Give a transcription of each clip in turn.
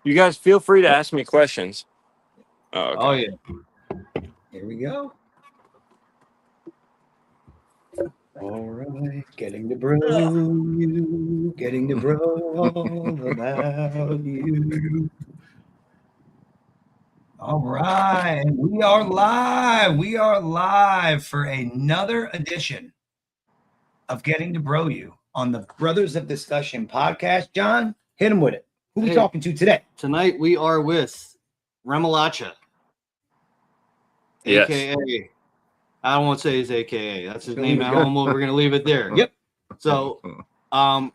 You guys feel free to ask me questions. Oh, okay. Oh yeah. Here we go. All right, getting to bro you, getting to bro all about you. All right, we are live. We are live for another edition of Getting to Bro You on the Brothers of Discussion podcast. John, hit him with it. Who we talking to today? Tonight we are with Remolacha, Yes. aka I don't want to say his AKA. That's his We're name gonna at home. We're gonna leave it there. Yep. So, out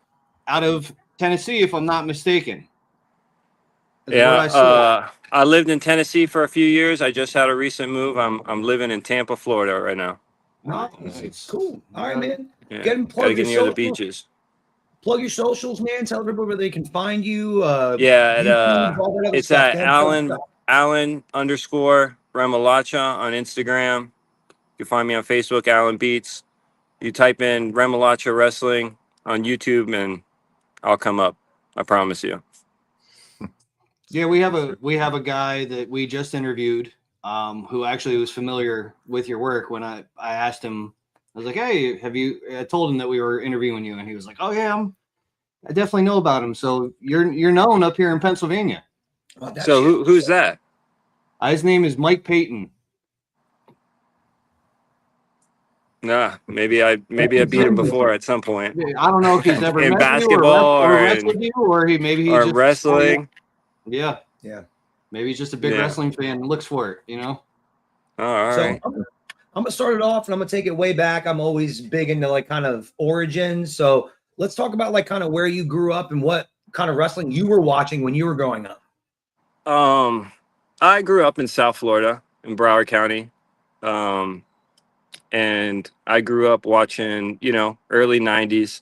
of Tennessee, if I'm not mistaken. is what I saw. Yeah. I lived in Tennessee for a few years. I just had a recent move. I'm living in Tampa, Florida right now. Nice. Cool. All right, man. Yeah. Get him Gotta plug get your near the socials. beaches. Plug your socials, man. Tell everybody where they can find you. Yeah, YouTube, all that other it's stuff. at Go ahead. Alan_Remolacha on Instagram. You can find me on Facebook, Alan Beets. You type in Remolacha Wrestling on YouTube and I'll come up. I promise you. Yeah, we have a guy that we just interviewed, who actually was familiar with your work. When I asked him, I was like, "Hey, I told him that we were interviewing you, and he was like, "Oh yeah, I definitely know about him. So you're known up here in Pennsylvania." Oh, that So shit. who's that? His name is Mike Payton. Nah, maybe I beat him before at some point. I don't know if he's ever In met basketball you or or wrestled you, or maybe he or just wrestling. Yeah, Yeah. maybe he's just a big Yeah. wrestling fan and looks for it. You know. Oh, all So right. I'm gonna start it off and I'm gonna take it way back. I'm always big into like kind of origins. So let's talk about like kind of where you grew up and what kind of wrestling you were watching when you were growing up. I grew up in South Florida in Broward County. And I grew up watching, early 90s.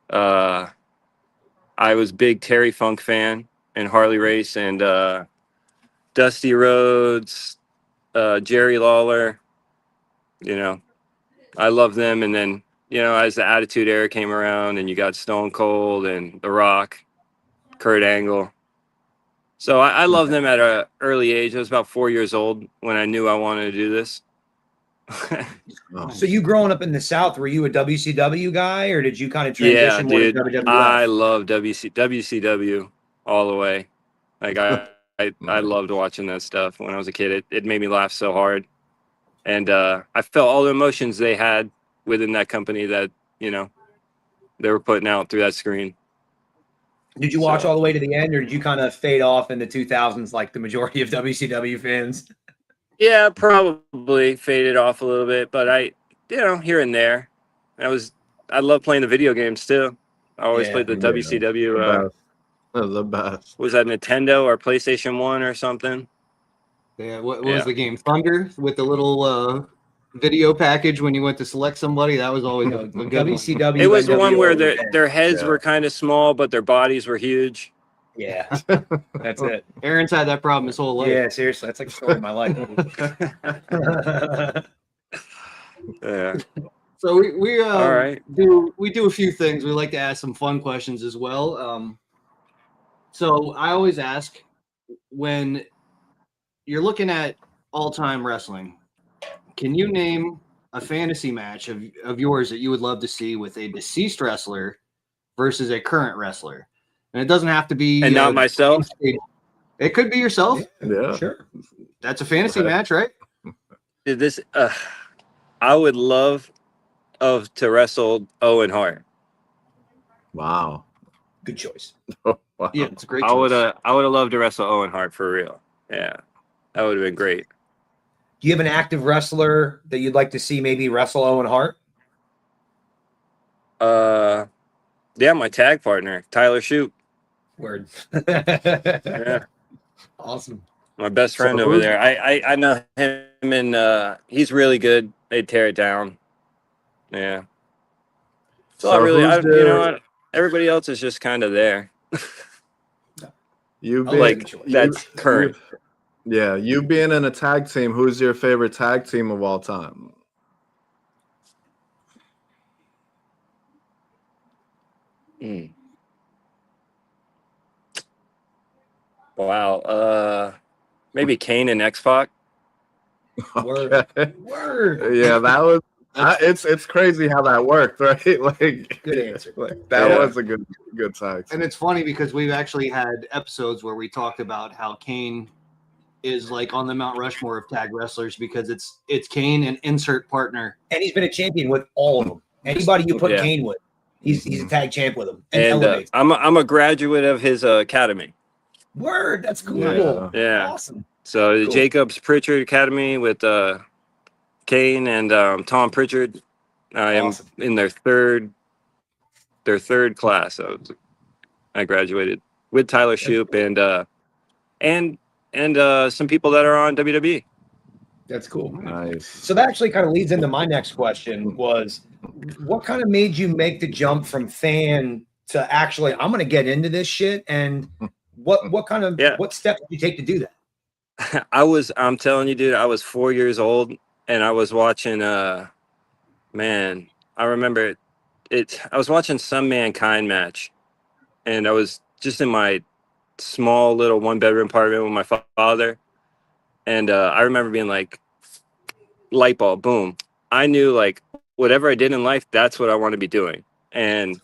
I was big Terry Funk fan and Harley Race and Dusty Rhodes, Jerry Lawler. I love them. And then, as the Attitude Era came around and you got Stone Cold and The Rock, Kurt Angle. So I love them at an early age. I was about 4 years old when I knew I wanted to do this. So you growing up in the South, were you a WCW guy or did you kind of Yeah, transition more to dude. WWF? I love WCW all the way. Like I loved watching that stuff when I was a kid. It made me laugh so hard. And I felt all the emotions they had within that company that, they were putting out through that screen. Did you watch all the way to the end or did you kind of fade off in the 2000s like the majority of WCW fans? Yeah, probably faded off a little bit, but here and there. I love playing the video games too. I always played the WCW. The best. Was that Nintendo or PlayStation 1 or something? Yeah, what was the game? Thunder with the little video package when you went to select somebody. That was always a good WCW. It was the one where NWO. their heads were kind of small, but their bodies were huge. Yeah, that's it. Aaron's had that problem his whole life. Yeah, seriously, that's like the story of my life. Yeah. So we All right. do a few things. We like to ask some fun questions as well. So I always ask, when you're looking at all-time wrestling, can you name a fantasy match of yours that you would love to see with a deceased wrestler versus a current wrestler? And it doesn't have to be And not myself. It could be yourself. Yeah. Sure. That's a fantasy match, right? This I would love to wrestle Owen Hart. Wow. Good choice. Oh, wow. Yeah, it's a great I choice. would have loved to wrestle Owen Hart for real. Yeah. That would have been great. Do you have an active wrestler that you'd like to see maybe wrestle Owen Hart? Yeah, my tag partner, Tyler Shoup. Word. Yeah. Awesome. My best friend over there. I know him and he's really good. They'd tear it down. Yeah. So I really, you know what? Everybody else is just kind of there. You like that's current. You being in a tag team, who's your favorite tag team of all time? Wow. Maybe Kane and X-Pac. Word. Okay. Word. Yeah, that was. It's crazy how that worked, right? Like, Good answer. Like, that Yeah. was a good tag. And it's funny because we've actually had episodes where we talked about how Kane is like on the Mount Rushmore of tag wrestlers because it's Kane and insert partner. And he's been a champion with all of them. Anybody you put Yeah. Kane with, he's a tag champ with them. And And elevates. I'm a graduate of his academy. Word. That's cool. Yeah. Yeah. Awesome. So the Cool. Jacobs Pritchard Academy with Kane and Tom Pritchard. I am Awesome. in their third class. So I graduated with Tyler Shoup and some people that are on WWE. That's cool. Nice. So that actually kind of leads into my next question was what kind of made you make the jump from fan to actually I'm going to get into this shit, and what kind of what steps did you take to do that? I'm telling you, dude, I was 4 years old and I was watching man, I remember I was watching some Mankind match and I was just in my small little 1-bedroom apartment with my father. And I remember being like, light bulb, boom. I knew like whatever I did in life, that's what I want to be doing. And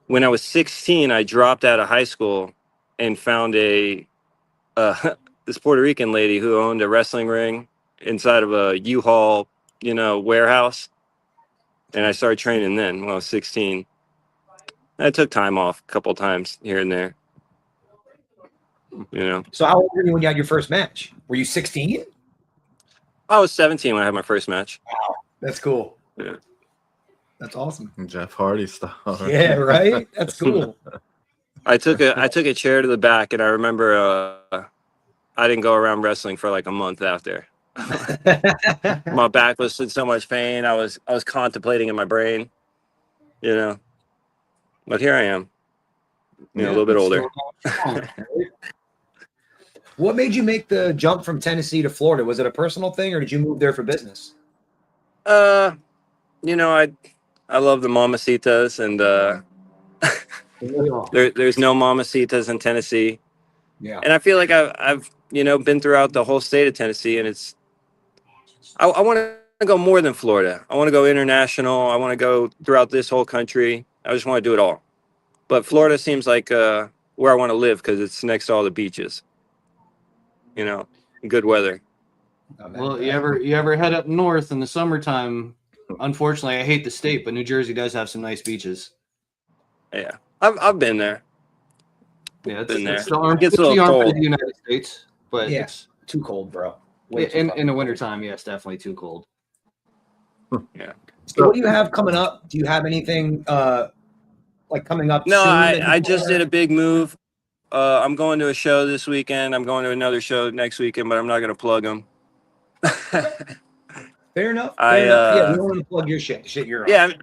when I was 16, I dropped out of high school and found this Puerto Rican lady who owned a wrestling ring inside of a U-Haul, warehouse. And I started training then when I was 16. I took time off a couple times here and there. So how old were you when you had your first match? Were you 16? I was 17 when I had my first match. Wow, that's cool. Yeah. That's awesome. Jeff Hardy style. Yeah, right. That's cool. I took a chair to the back, and I remember I didn't go around wrestling for like a month after. My back was in so much pain. I was contemplating in my brain, But here I am, a little bit older. What made you make the jump from Tennessee to Florida? Was it a personal thing, or did you move there for business? I love the mamacitas, and there's no mamacitas in Tennessee. Yeah. And I feel like I've been throughout the whole state of Tennessee, and I want to go more than Florida. I want to go international. I want to go throughout this whole country. I just want to do it all. But Florida seems like where I want to live because it's next to all the beaches. Good weather. Well, you ever head up north in the summertime? Unfortunately, I hate the state, but New Jersey does have some nice beaches. Yeah, I've been there. Yeah, Been there. It's the armpit It gets a little of cold. the United States, but Yeah. it's Too cold, bro. in the wintertime, yes, definitely too cold. Yeah. So what do you have coming up? Do you have anything like coming up? No, soon that you I just wanna- did a big move. I'm going to a show this weekend. I'm going to another show next weekend, but I'm not going to plug them. Fair enough. I, Fair enough. Yeah, we don't want to plug your shit. The shit you're on.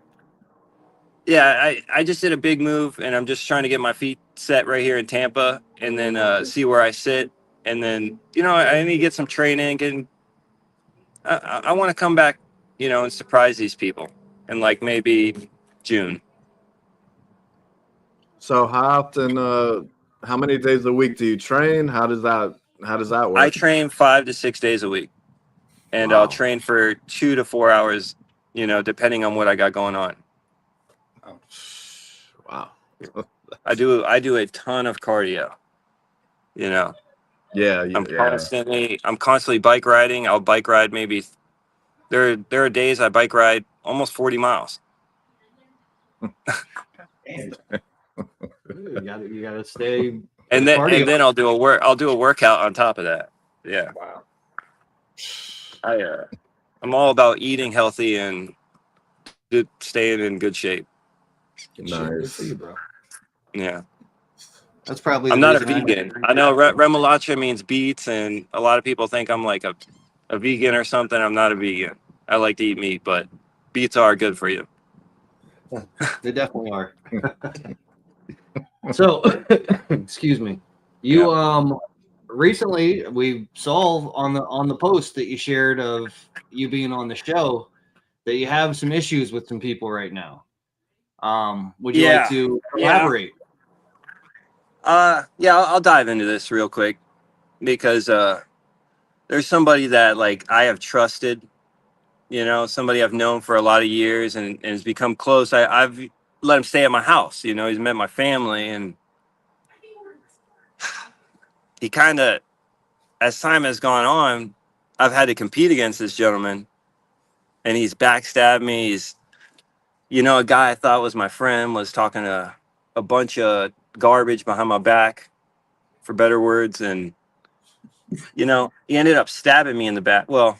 Yeah, I just did a big move, and I'm just trying to get my feet set right here in Tampa, and then see where I sit, and then I need to get some training, and I want to come back, and surprise these people, in like maybe June. So how often? How many days a week do you train? How does that work? I train 5 to 6 days a week, and Wow. I'll train for 2 to 4 hours, depending on what I got going on. Wow. I do a ton of cardio. Yeah. I'm constantly bike riding. I'll bike ride maybe. There are days I bike ride almost 40 miles. You gotta stay. And then I'll do a workout on top of that. Yeah. Wow. I'm all about eating healthy and staying in good shape. Good shit. Good Nice. for you, bro. Yeah. That's probably. I'm the not a reason vegan. I know remolacha means beets, and a lot of people think I'm like a vegan or something. I'm not a vegan. I like to eat meat, but beets are good for you. They definitely are. So, excuse me. You recently we saw on the post that you shared of you being on the show that you have some issues with some people right now. Would you like to elaborate? Yeah, I'll dive into this real quick because there's somebody that like I have trusted, somebody I've known for a lot of years and has become close. I've let him stay at my house. He's met my family, and he kind of, as time has gone on, I've had to compete against this gentleman, and he's backstabbed me. He's, a guy I thought was my friend was talking a bunch of garbage behind my back, for better words, and he ended up stabbing me in the back. Well,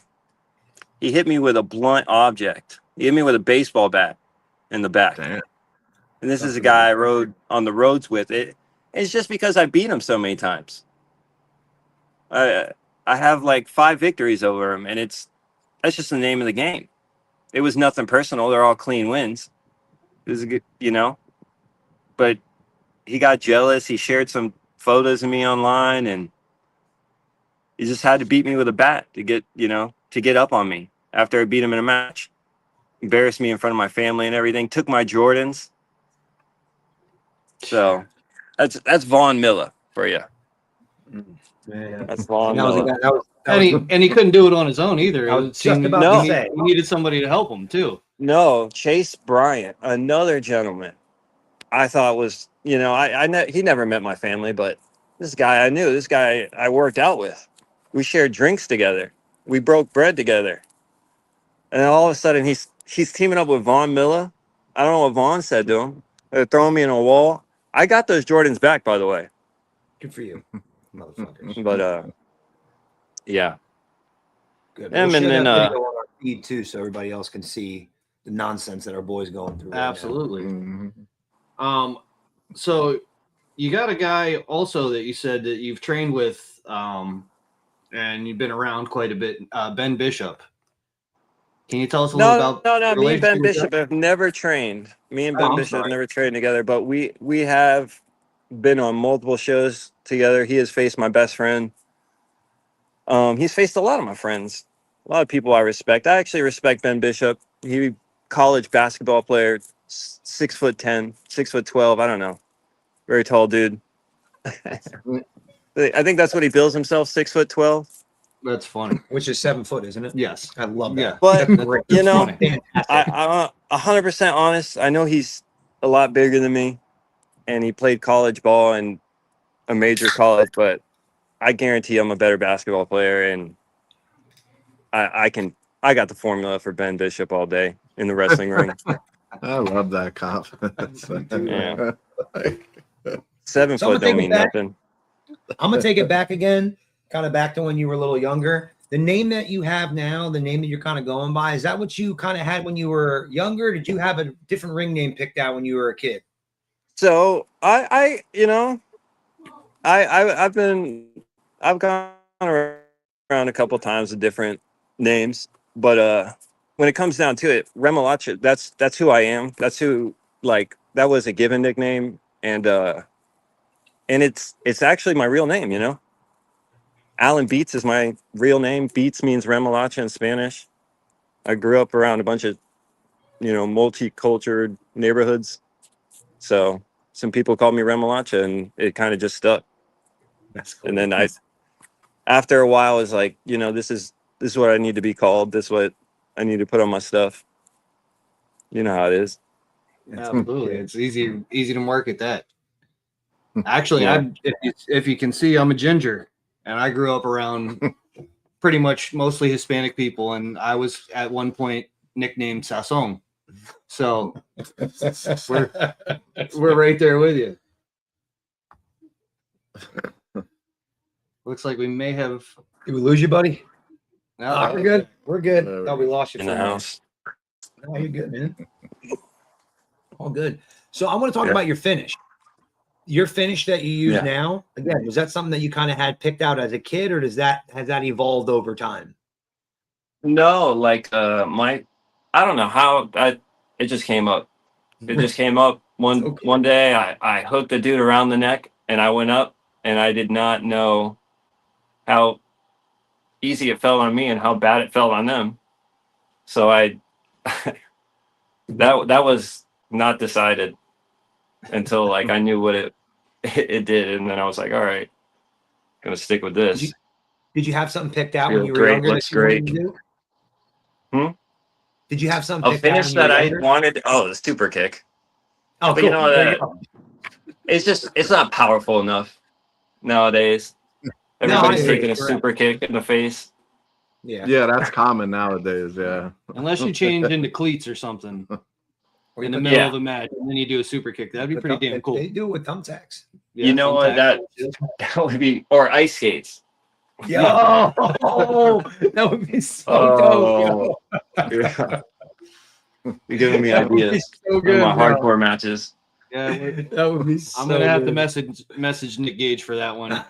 he hit me with a blunt object. He hit me with a baseball bat in the back. Damn. And this is a guy I rode on the roads with. It's just because I beat him so many times. I have like 5 victories over him, and that's just the name of the game. It was nothing personal. They're all clean wins. It was a good, but he got jealous. He shared some photos of me online, and he just had to beat me with a bat to get up on me after I beat him in a match. Embarrassed me in front of my family and everything. Took my Jordans. So that's Von Miller for you. Yeah. That's Von That was a Miller. guy- that was- And he couldn't do it on his own either. I was It just seemed about to he, say. he needed somebody to help him too. No, Chase Bryant, another gentleman. I thought was, he never met my family, but this guy I knew, this guy I worked out with. We shared drinks together. We broke bread together. And then all of a sudden he's teaming up with Von Miller. I don't know what Vaughn said to him. They're throwing me in a wall. I got those Jordans back, by the way. Good for you, motherfuckers. But yeah. Good. And We'll share then, that video on our feed too, so everybody else can see the nonsense that our boys going through. right now. Absolutely. Mhm. So you got a guy also that you said that you've trained with, and you've been around quite a bit, Ben Bishop. Can you tell us a little about No. your Me and Ben relationship with Bishop have never trained. Me and Oh, Ben I'm Bishop have sorry. never trained together, but we have been on multiple shows together. He has faced my best friend. He's faced a lot of my friends, a lot of people I respect. I actually respect Ben Bishop. He college basketball player, 6'10", 6'12". I don't know, very tall dude. I think that's what he bills himself, 6'12". That's funny. Which is 7 foot, isn't it? Yes. I love that. Yeah. But That's great. you know, Fantastic. I'm 100% honest. I know he's a lot bigger than me, and he played college ball in a major college, but I guarantee I'm a better basketball player, and I got the formula for Ben Bishop all day in the wrestling ring. I love that confidence. Yeah. 7 So I'm foot gonna don't take it mean back. nothing. I'm gonna take it back again, kind of back to when you were a little younger. The name that you have now, the name that you're kind of going by, is that what you kind of had when you were younger? Did you have a different ring name picked out when you were a kid? So I've gone around a couple times with different names, but when it comes down to it, Remolacha, that's who I am. That's who, like, that was a given nickname, and it's actually my real name, Alan Beets is my real name. Beets means remolacha in Spanish. I grew up around a bunch of, multicultural neighborhoods. So some people called me remolacha, and it kind of just stuck. That's cool. And then after a while, I was like, this is what I need to be called. This is what I need to put on my stuff. You know how it is. Absolutely. It's easy to market that. Actually, Yeah. if you can see, I'm a ginger, and I grew up around pretty much mostly Hispanic people, and I was at one point nicknamed Sasson. So we're right there with you. Looks like we may have. Did we lose you, buddy? No, We're good. We're good. There we Thought we lost you In for the a minute. house. No, you're good, man. All good. So I want to talk about your finish. Your finish that you use Yeah. now, again, was that something that you kind of had picked out as a kid, or has that evolved over time? No, like I don't know how it just came up. It just came up one day. I hooked a dude around the neck, and I went up, and I did not know how easy it felt on me and how bad it felt on them. So that was not decided until like I knew what it it did, and then I was like, all right, gonna stick with this. Did you have something picked out Feel when you were great, younger looks that you wanted to great. do? Hmm? Did you have something A picked out finish when you were that I younger? wanted. Oh, the super kick. Oh, But cool. you know There you that go. it's not powerful enough nowadays. Everybody's hear you. taking a Correct. super kick in the face. Yeah. Yeah, that's common nowadays. Yeah. Unless you change into cleats or something Or in you the put- middle Yeah. of a match, and then you do a super kick. That'd be put pretty thumb- damn cool. They do it with thumbtacks. You know what? thumbtack. That would be, or ice skates. Yo, that would be so dope. Yo. Yeah. You're giving me That would be ideas. so For good, my bro. hardcore matches. Yeah, That would be so I'm gonna have to good. message Nick Gage for that one.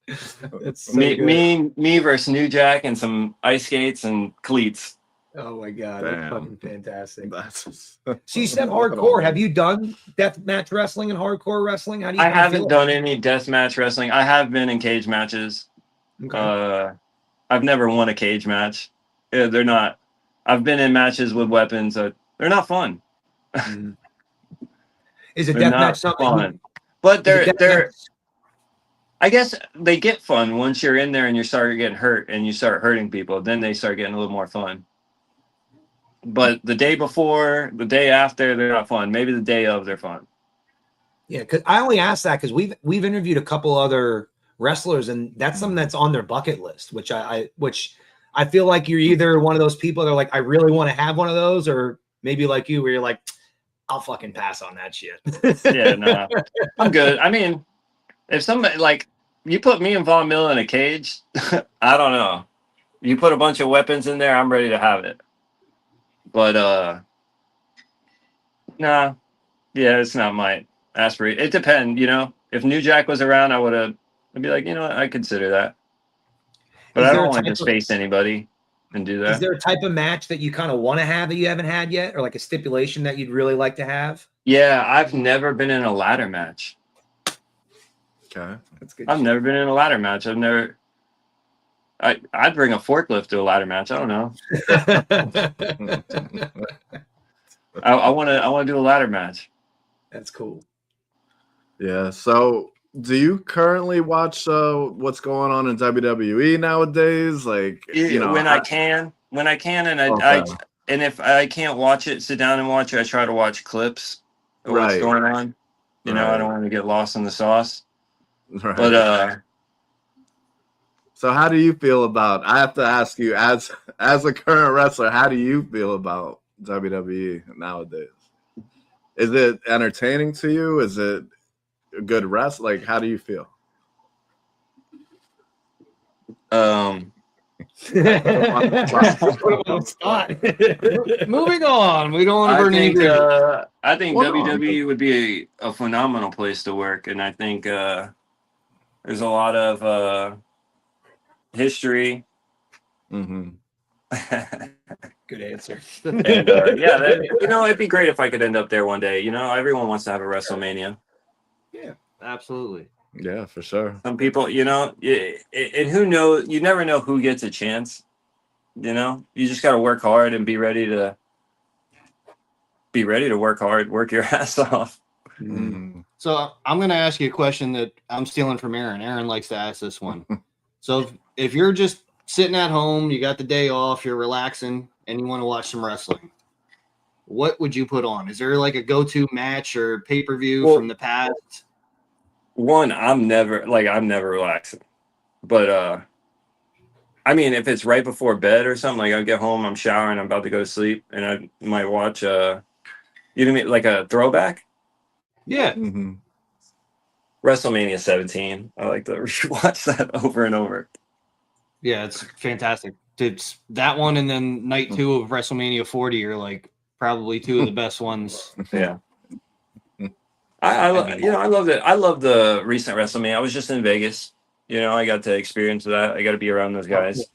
That's so me, good. me versus New Jack and some ice skates and cleats. Oh my god, Damn. that's fucking fantastic. That's So you said hardcore. Have you done death match wrestling and hardcore wrestling? How do you? I kinda haven't feel done any deathmatch wrestling. I have been in cage matches. Okay. I've never won a cage match. Yeah, they're not. I've been in matches with weapons. They're not fun. Mhm. Is a They're death not match something? fun. But is a death they're. match- I guess they get fun once you're in there and you start getting hurt and you start hurting people. Then they start getting a little more fun. But the day before, the day after, they're not fun. Maybe the day of, they're fun. Yeah, because I only asked that because we've interviewed a couple other wrestlers, and that's something that's on their bucket list, which I feel like you're either one of those people that are like, I really want to have one of those, or maybe like you, where you're like, I'll fucking pass on that shit. Yeah, no, I'm good. I mean, if somebody like you put me and Von Miller in a cage, I don't know. You put a bunch of weapons in there, I'm ready to have it. But nah, yeah, it's not my aspiration. It depends, you know. If New Jack was around, I'd be like, you know what, I consider that. But Is I there don't a want to type just of- face anybody and do Is that. there a type of match that you kind of want to have that you haven't had yet, or like a stipulation that you'd really like to have? Yeah, I've never been in a ladder match. okay. That's good. I've never been in a ladder match. I'd bring a forklift to a ladder match. I don't know. I want to do a ladder match. That's cool. Yeah. So, do you currently watch what's going on in WWE nowadays? Like, you know, when I can, and Okay. and if I can't watch it, sit down and watch it. I try to watch clips of what's Right. going on. You know, I Right. don't want to get lost in the sauce. right. But So, how do you feel about? I have to ask you, as a current wrestler, how do you feel about WWE nowadays? Is it entertaining to you? Is it a good rest? Like, how do you feel? Moving on. We don't want to I burn any think bridges. I think Well, no, WWE would be a phenomenal place to work, and I think there's a lot of history. Mm-hmm. Good answer. And you know, it'd be great if I could end up there one day. You know, everyone wants to have a WrestleMania. Yeah, absolutely. Yeah, for sure. Some people, you know, and who knows? You never know who gets a chance. You know, you just got to work hard and be ready to work hard, work your ass off. Mm-hmm. So I'm going to ask you a question that I'm stealing from Aaron. Aaron likes to ask this one. So if you're just sitting at home, you got the day off, you're relaxing, and you want to watch some wrestling, what would you put on? Is there like a go-to match or pay-per-view Well, from the past? One, I'm never relaxing, but I mean, if it's right before bed or something, like I get home, I'm showering, I'm about to go to sleep, and I might watch you know what I mean, like a throwback. Yeah. Mm-hmm. WrestleMania 17. I like to rewatch that over and over. Yeah, it's fantastic. It's that one and then night 2 of WrestleMania 40 are like probably two of the best ones. Yeah. I love it. I love the recent WrestleMania. I was just in Vegas. You know, I got to experience that. I got to be around those guys.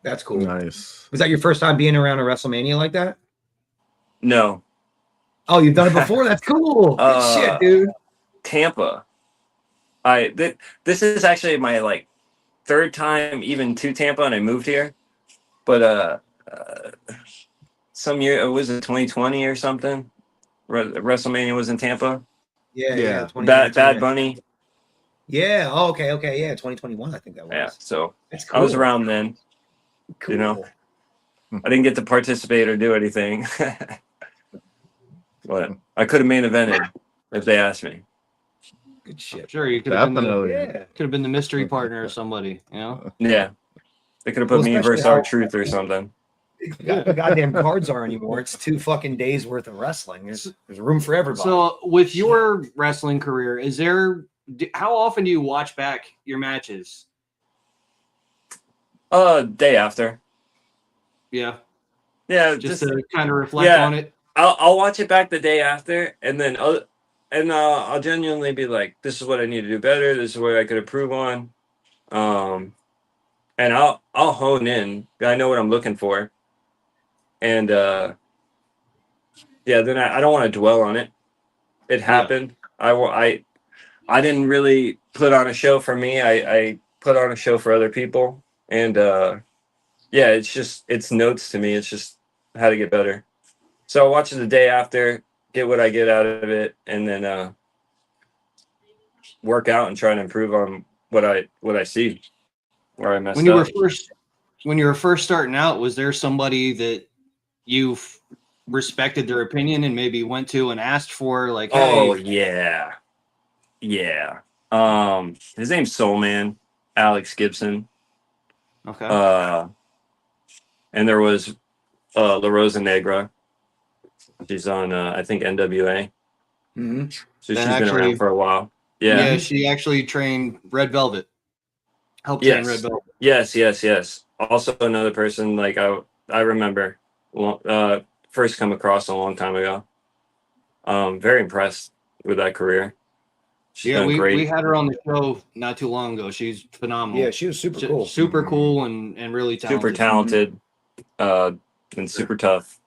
That's cool. Nice. Was that your first time being around a WrestleMania like that? No, Oh, you've done it before? That's cool. Good shit, dude. Tampa. This is actually my like third time even to Tampa, and I moved here. But some year, was it 2020 or something? WrestleMania was in Tampa. Yeah. Bad Bunny. Yeah. Oh, okay. Yeah. 2021. I think that was. Yeah. So That's cool. I was around then. Cool. You know, I didn't get to participate or do anything, but I could have main evented if they asked me. Good shit. Sure, you could have Definitely. been the mystery partner or somebody, you know? Yeah. They could have put me especially versus R-Truth or something. The goddamn cards are anymore. It's 2 fucking days worth of wrestling. There's room for everybody. So, with your wrestling career, how often do you watch back your matches? Day after. Yeah. Yeah, Just to kind of reflect on it. I'll watch it back the day after, and then I'll genuinely be like, this is what I need to do better. This is what I could improve on. And I'll hone in. I know what I'm looking for. And then I don't want to dwell on it. It happened. I didn't really put on a show for me. I put on a show for other people. And it's notes to me. It's just how to get better. So I'll watch it the day after, get what I get out of it, and then work out and try to improve on what I see where I messed up. When you were first starting out, was there somebody that you respected their opinion and maybe went to and asked for, like, hey? Oh yeah. His name's Soul Man, Alex Gibson. Okay. And there was La Rosa Negra. She's on I think NWA. Mm-hmm. So she's been around for a while. Yeah, she actually trained Red Velvet. Helped train Red Velvet. Yes. Also another person like I remember first come across a long time ago. Very impressed with that career. We had her on the show not too long ago. She's phenomenal. Yeah, she was super cool and really talented. Super talented, and super tough.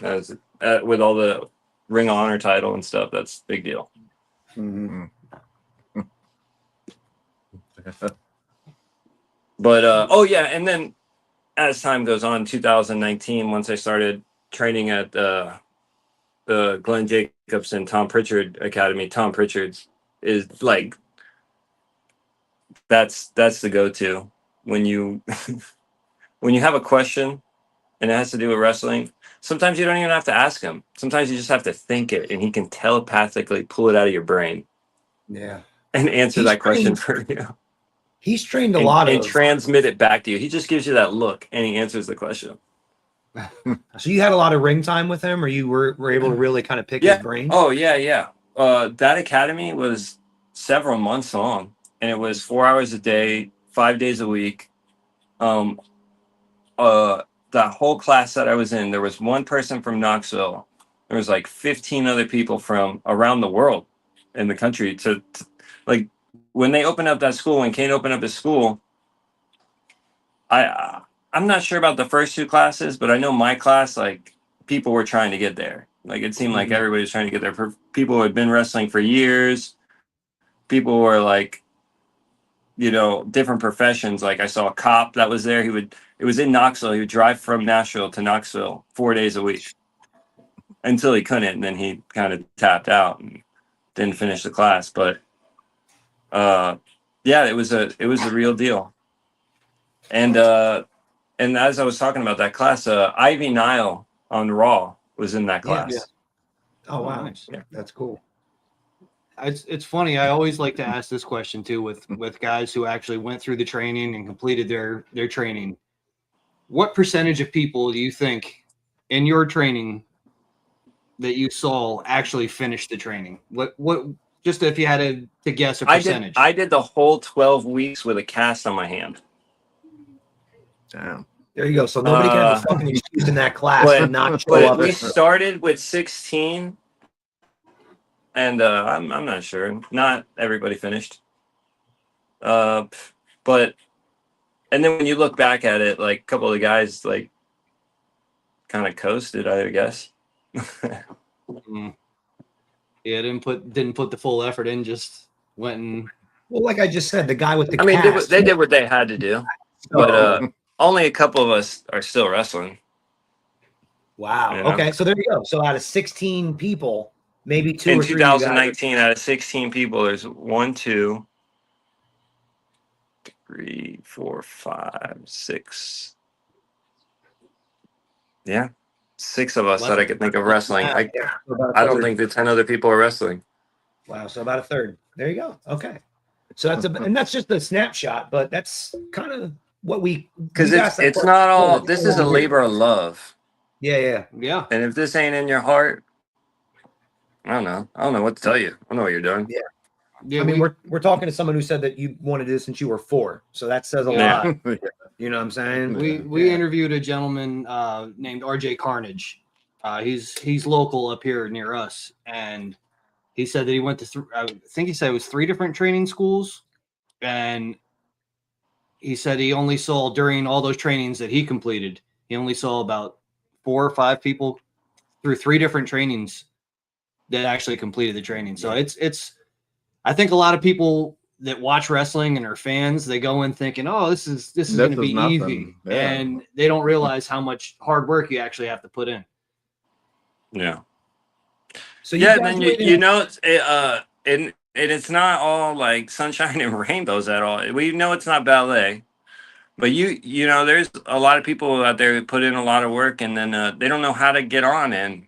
With all the Ring of Honor title and stuff, that's a big deal. Mm-hmm. But and then as time goes on, 2019, once I started training at the Glenn Jacobs and Tom Pritchard Academy, Tom Pritchard's is like that's the go-to when you when you have a question and it has to do with wrestling. Sometimes you don't even have to ask him. Sometimes you just have to think it, and he can telepathically pull it out of your brain. Yeah, and answer that question for you. He's trained a lot and transmit it back to you. He just gives you that look, and he answers the question. So you had a lot of ring time with him, or you were able to really kind of pick his brain? Oh, yeah. That academy was several months long, and it was 4 hours a day, 5 days a week. The whole class that I was in, there was one person from Knoxville. There was like 15 other people from around the world in the country. To like when they opened up that school, when Kane opened up his school, I'm not sure about the first 2 classes, but I know my class, like, people were trying to get there. Like, it seemed like everybody was trying to get there. For people who had been wrestling for years, people were like, different professions. Like, I saw a cop that was there. It was in Knoxville. He would drive from Nashville to Knoxville 4 days a week until he couldn't. And then he kind of tapped out and didn't finish the class. But it was a real deal. And as I was talking about that class, Ivy Nile on Raw was in that class. Yeah. Oh, wow. Nice. Yeah, that's cool. It's funny. I always like to ask this question too with guys who actually went through the training and completed their training. What percentage of people do you think in your training that you saw actually finish the training? What just if you had to guess a percentage? I did the whole 12 weeks with a cast on my hand. Damn. There you go. So nobody can have a fucking excuse in that class to not show up. We started with 16, and I'm not sure. Not everybody finished. And then when you look back at it, like a couple of the guys like kind of coasted, I guess. Yeah, didn't put the full effort in. Just went and. Well, like I just said, the guy with the. They did what they had to do, but only a couple of us are still wrestling. Wow. Okay, so there you go. So out of 16 people, maybe two in or three. 2019, out of 16 people, there's 1, 2, 3, 4, 5, 6. Yeah, 6 of us that I could think of wrestling. I don't think that 10 other people are wrestling. Wow, so about a third. There you go. Okay, so and that's just a snapshot, but that's kind of what because it's not all. This is a labor of love. Yeah. And if this ain't in your heart, I don't know what to tell you. I don't know what you're doing. Yeah, I mean, we're talking to someone who said that you wanted to do this since you were 4, so that says a lot. You know what I'm saying? We interviewed a gentleman named RJ Carnage. He's local up here near us, and he said that he went to I think he said it was 3 different training schools, and he said he only saw during all those trainings that he completed, he only saw about 4 or 5 people through 3 different trainings that actually completed the training. So it's I think a lot of people that watch wrestling and are fans, they go in thinking, "Oh, this is going to be easy," and they don't realize how much hard work you actually have to put in. Yeah. So then you know and it's not all like sunshine and rainbows at all. We know it's not ballet, but you know there's a lot of people out there who put in a lot of work, and then they don't know how to get on, and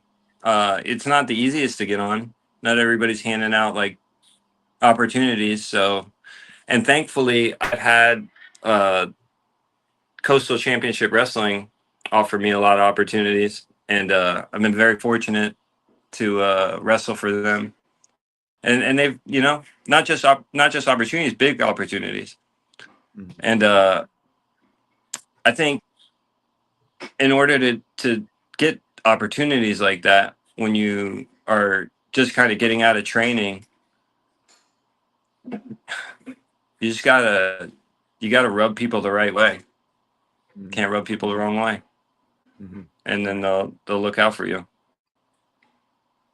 it's not the easiest to get on. Not everybody's handing out like opportunities. So, and thankfully I've had Coastal Championship Wrestling offer me a lot of opportunities, and I've been very fortunate to wrestle for them, and they've not just opportunities, big opportunities. And I think in order to get opportunities like that, when you are just kind of getting out of training, you just gotta rub people the right way. Can't rub people the wrong way, and then they'll look out for you.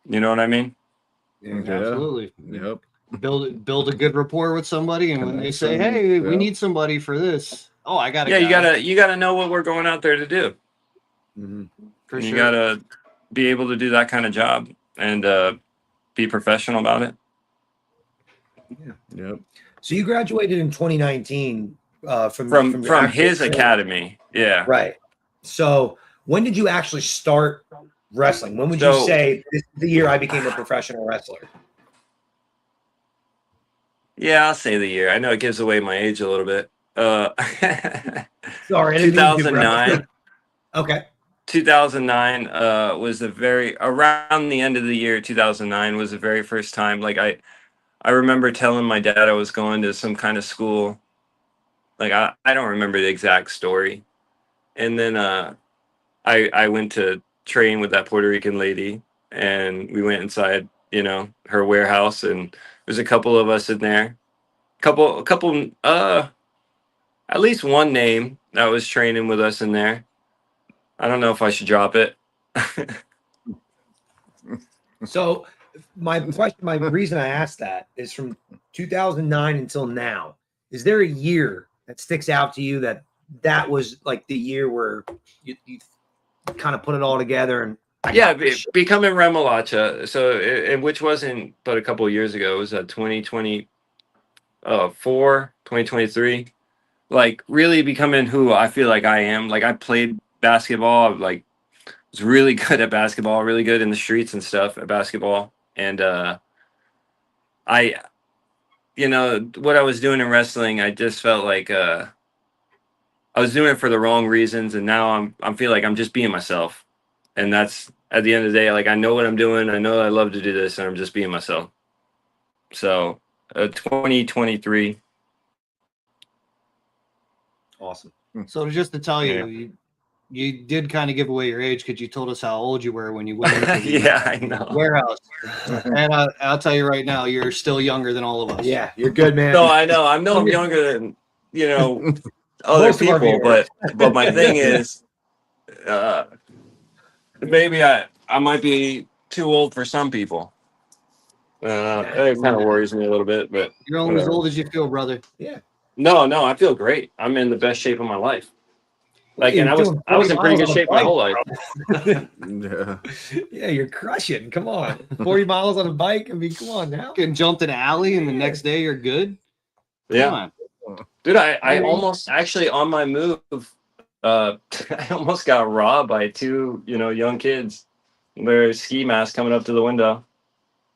You know what I mean? Yeah, absolutely. Yep. Build a good rapport with somebody, and when they say, "Hey, we need somebody for this," I got it. Yeah, you gotta know what we're going out there to do. For sure. You gotta be able to do that kind of job and be professional about it. Yeah. Yep. So you graduated in 2019 from his academy. Yeah. Right. So when did you actually start wrestling? When would you say this is the year I became a professional wrestler? Yeah, I'll say the year. I know it gives away my age a little bit. Sorry, 2009. Okay. 2009 was around the end of the year. 2009 was the very first time. Like I remember telling my dad I was going to some kind of school. Like I don't remember the exact story. And then I went to train with that Puerto Rican lady, and we went inside, her warehouse, and there's a couple of us in there. Couple at least one name that was training with us in there. I don't know if I should drop it. So my reason I asked that is from 2009 until now. Is there a year that sticks out to you that was like the year where you kind of put it all together? And becoming Remolacha. So which wasn't but a couple of years ago. It was 2024, 2023. Like really becoming who I feel like I am. Like I played basketball. Like was really good at basketball. Really good in the streets and stuff at basketball. And I what I was doing in wrestling, I just felt like I was doing it for the wrong reasons, and now I feel like I'm just being myself. And that's at the end of the day, like I know what I'm doing, I know I love to do this, and I'm just being myself. So 2023. Awesome. So just to tell you, you did kind of give away your age because you told us how old you were when you went into the I know. warehouse. And I'll tell you right now, you're still younger than all of us. Yeah, you're good, man. No, I know. I'm younger than other people, but my thing is, maybe I might be too old for some people. It kind of worries me a little bit, but you're only as old as you feel, brother. Yeah. No, I feel great. I'm in the best shape of my life. Like, and I was in pretty good shape my whole life. Yeah. Yeah, you're crushing. Come on. 40 miles on a bike. I mean, come on now. Getting jumped in an alley and the next day you're good. Yeah. Dude, I almost actually on my move, I almost got robbed by two, young kids. Their ski mask coming up to the window.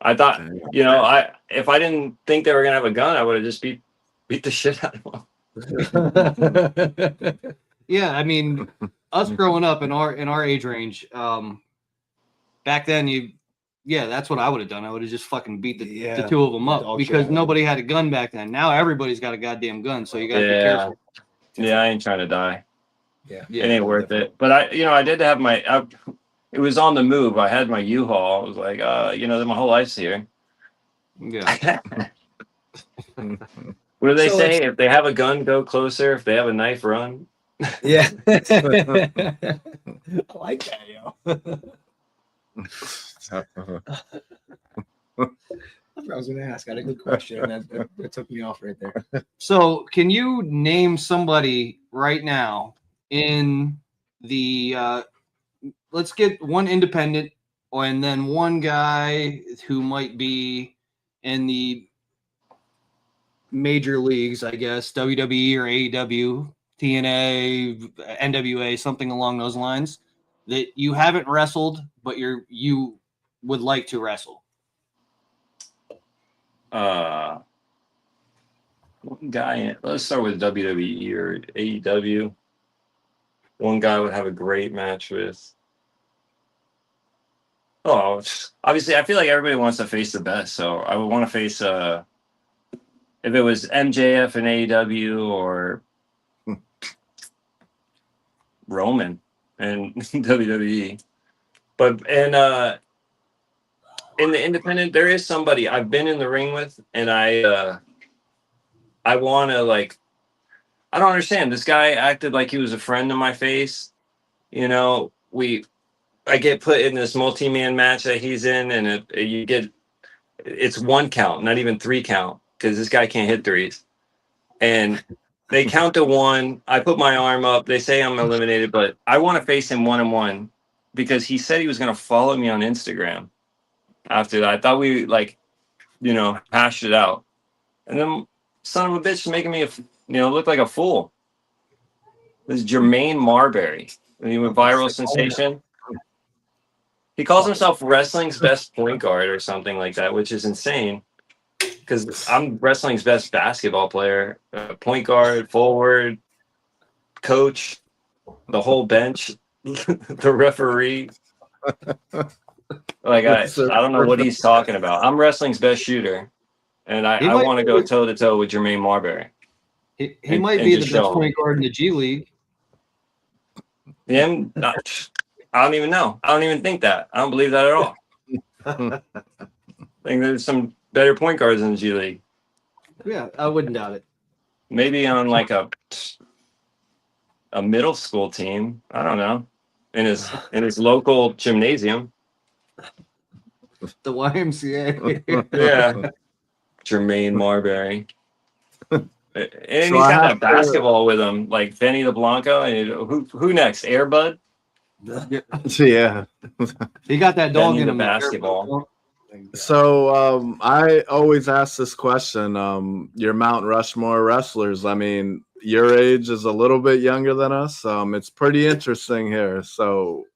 I thought, if I didn't think they were gonna have a gun, I would have just beat the shit out of them. Yeah, I mean, us growing up in our age range, back then that's what I would have done. I would have just fucking beat the two of them up because nobody had a gun back then. Now everybody's got a goddamn gun, so you gotta be careful. Yeah, I ain't trying to die. Yeah, it ain't worth it. But I did have it was on the move. I had my U-Haul. I was like, my whole life's here. Yeah. What do they say? If they have a gun, go closer. If they have a knife, run. Yeah. I like that, yo. I was going to ask. I had a good question. That took me off right there. So, can you name somebody right now in the let's get one independent and then one guy who might be in the major leagues, I guess, WWE or AEW, TNA, NWA, something along those lines, that you haven't wrestled, but you would like to wrestle? One guy, let's start with WWE or AEW. One guy would have a great match with. Oh, obviously, I feel like everybody wants to face the best, so I would want to face if it was MJF and AEW or Roman and WWE. But in the independent, there is somebody I've been in the ring with, and I want to I don't understand. This guy acted like he was a friend to my face. I get put in this multi-man match that he's in, and it's 1 count, not even 3 count, because this guy can't hit threes. And they count to 1. I put my arm up. They say I'm eliminated, but I want to face him 1-on-1 because he said he was going to follow me on Instagram after that. I thought we hashed it out. And then son of a bitch making me look like a fool. This is Jermaine Marbury. He went viral sensation. He calls himself wrestling's best point guard or something like that, which is insane because I'm wrestling's best basketball player, point guard, forward, coach, the whole bench, the referee. I don't know what he's talking about. I'm wrestling's best shooter, and I want to go toe-to-toe with Jermaine Marbury. He might be the best point guard in the G League. Him? I don't even know. I don't even think that. I don't believe that at all. I think there's some better point guards in the G League. Yeah, I wouldn't doubt it. Maybe on a middle school team. I don't know. In his local gymnasium. The YMCA. Yeah. Jermaine Marbury. And he's got that basketball with him, like Benny the Blanco. And who next? Airbud? Yeah. He got that dog in him. Basketball. So I always ask this question. Your Mount Rushmore wrestlers. I mean, your age is a little bit younger than us. It's pretty interesting here. So